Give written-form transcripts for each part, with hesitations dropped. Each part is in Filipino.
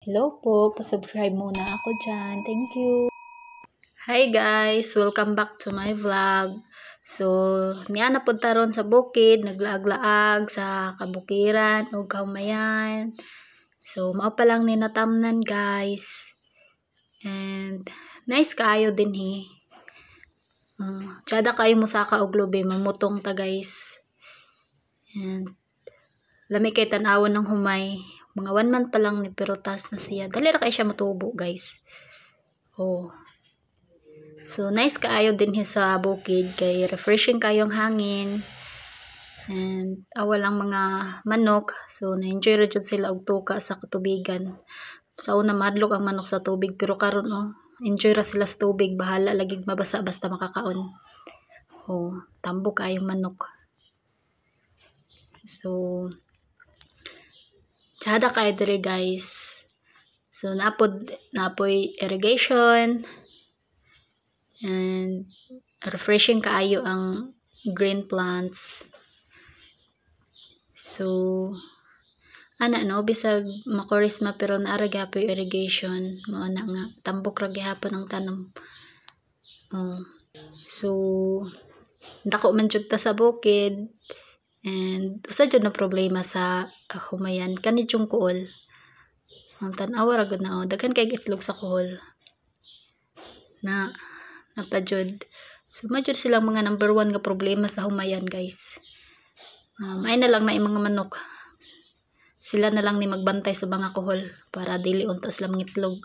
Hello po, pasubscribe muna ako dyan. Thank you. Hi guys, welcome back to my vlog. So, niya napunta ron sa bukid, naglaag-laag sa kabukiran o kaumayan. So, mao pa lang ni natamnan guys. And nice kaayo din tsada kayo mo sa og lubi, mamutong ta guys. And lami kay tan-awon ng humay. Mga 1 month pa lang ni pero tas na siya. Dali ra kay siya matubo guys. Oh. So nice kaayo din sa bukid kay refreshing kayong hangin. And walang mga manok. So na-enjoy ra jud sila og tuka sa katubigan. Sa una madlok ang manok sa tubig pero karon enjoy ra sila sa tubig, bahala lagi mabasa basta makakaon. Oh, tambok kayong manok. So tsada kayo dire guys. So napoy irrigation and refreshing kaayo ang green plants. So bisag makorisma pero naara gyapon irrigation, mao na nga tambok ra gyapon ang tanom. So dako man jud ta sa bukid. And usa jud na problema sa humayan kani yung kuol. Ang tan-awa ra gud na daghan kay itlog sa kuol. Napajud. So majud silang mga number 1 nga problema sa humayan guys. Ay na lang na mga manok. Sila na lang ni magbantay sa mga kuhol para dili unta sila mangitlog.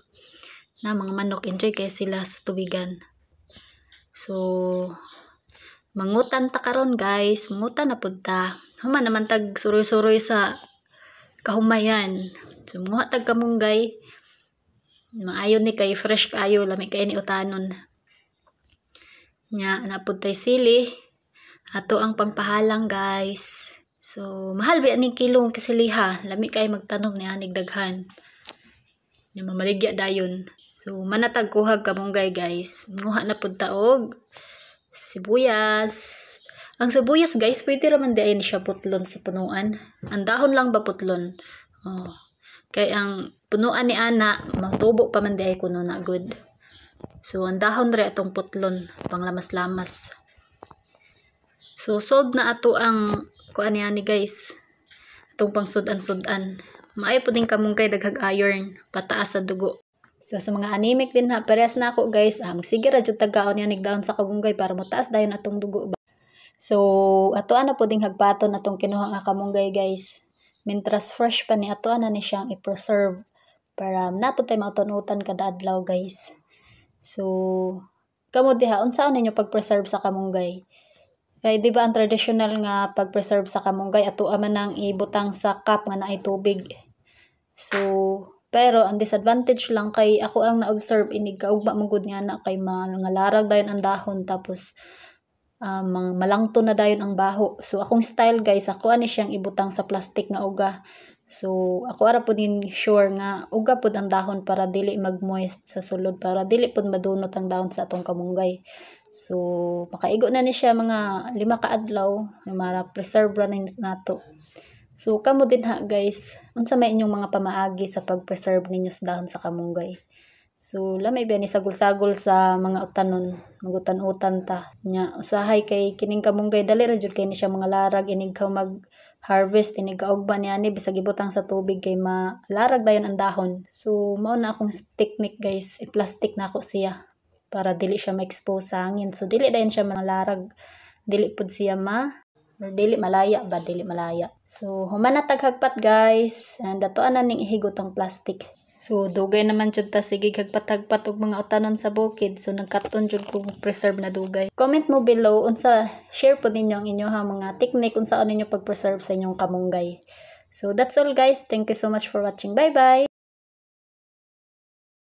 Na mga manok enjoy kay sila sa tubigan. So mangutan ta karon guys, mangutan na pud ta. Human naman tag suroy-suroy sa kahumayan. So manguha tag kamunggay. Maayo ni kay fresh kayo, lami kay ni utanon. Nya napud tay sili. Ato ang pangpahalang guys. So mahal ba ni kilong kisiliha, lami kay magtanom ni anig daghan. Nya mamaligya dayon. So manatag kuhag kamunggay guys. Manguha na pud ta og sibuyas. Ang sibuyas guys, pwede raman diay siya putlon sa punuan. Ang dahon lang ba putlon? Kay ang punuan ni ana, matubo pa man diay kuno na good. So ang dahon ra atong putlon, panglamas-lamas. So sold na ato ang kuan ni guys. Atong pangsudan-sudan. Maayo pud ning kamunggay daghag iron, pataas sa dugo. So sa mga anemic din parehas na ako guys, magsige ra jud tagkaon yanig daon sa kamunggay para mataas dayon atong dugo ba. So ato ana puding hagpaton atong kinuha nga kamunggay guys. Mintras fresh pa ni ato ana ni siyang i-preserve para napud tay mauton-utan kada adlaw guys. So kamo diha unsaon ninyo pag-preserve sa kamunggay? Kay di ba ang traditional nga pag-preserve sa kamunggay ato man nang ibutang sa cup nga naay tubig. So pero ang disadvantage lang kay ako ang na-observe inig kaugma mong gud nga na kay mga larag dayon ang dahon tapos malangto na dayon ang baho. So akong style guys, ako ani siyang ibutang sa plastic nga uga. So ako ara pud din sure nga uga pud ang dahon para dili mag-moist sa sulod, para dili pud madunot ang dahon sa atong kamunggay. So makaigo na ni siya mga 5 ka adlaw, mara preserve ra nato. So kamo din guys, unsa may inyong mga pamaagi sa pag-preserve ninyo sa dahon sa kamunggay? So lamay ba ni sagol-sagol sa mga utanon, magutan-utan ta nya usahay kay kining kamunggay dali ra jud kay ni siya mga larag inig ka mag-harvest inig kaugban niani bisag ibutang sa tubig kay malarag dayon ang dahon. So mao na akong technique guys, i-plastic na ako siya para dili siya ma-expose sa hangin. So dili dayon siya malarag, dili pud siya dili malaya. So human na taghagpat guys, and ato ana ning ihigot ang plastic. So dugay naman jud ta sige hagpat-hagpat og mga utanon sa bukid. So nagkaton jud ko preserve na dugay. Comment mo below share po ninyo ang inyong mga technique unsaon ninyo pag-preserve sa inyong kamunggay. So that's all guys. Thank you so much for watching. Bye bye.